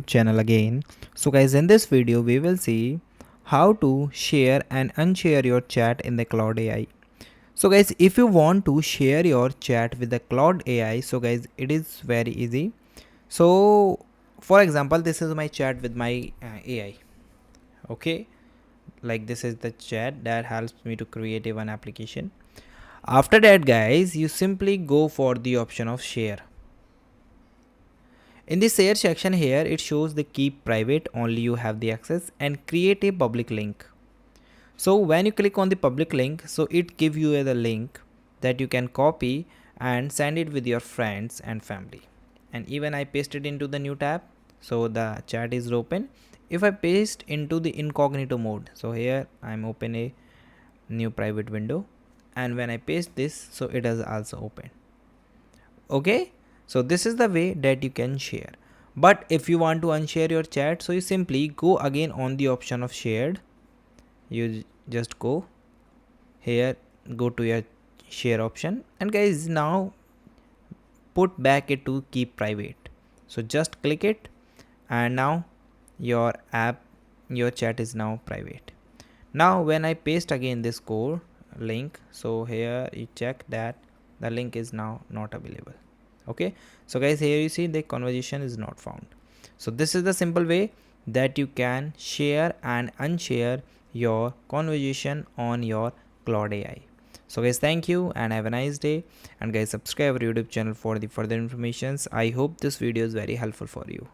channel again. So guys, in this video we will see how to share and unshare your chat in the Claude AI. So guys, if you want to share your chat with the Claude AI, so guys, it is very easy. So for example, this is my chat with my AI. Okay, like this is the chat that helps me to create a one application. After that guys, you simply go for the option of share. In the share section here, it shows the keep private, only you have the access, and create a public link. So when you click on the public link, so it gives you the link that you can copy and send it with your friends and family. And even I paste it into the new tab, so the chat is open. If I paste into the incognito mode, so here I'm open a new private window, and when I paste this, so it is also open. Okay, so this is the way that you can share. But if you want to unshare your chat, so you simply go again on the option of shared. You just go here, go to your share option, and guys, now put back it to keep private. So just click it, and now your app, your chat is now private. Now when I paste again this code link, so here you check that the link is now not available. Okay, so guys, here you see the conversation is not found. So this is the simple way that you can share and unshare your conversation on your Claude AI. So guys, thank you and have a nice day, and guys, subscribe our YouTube channel for the further informations. I hope this video is very helpful for you.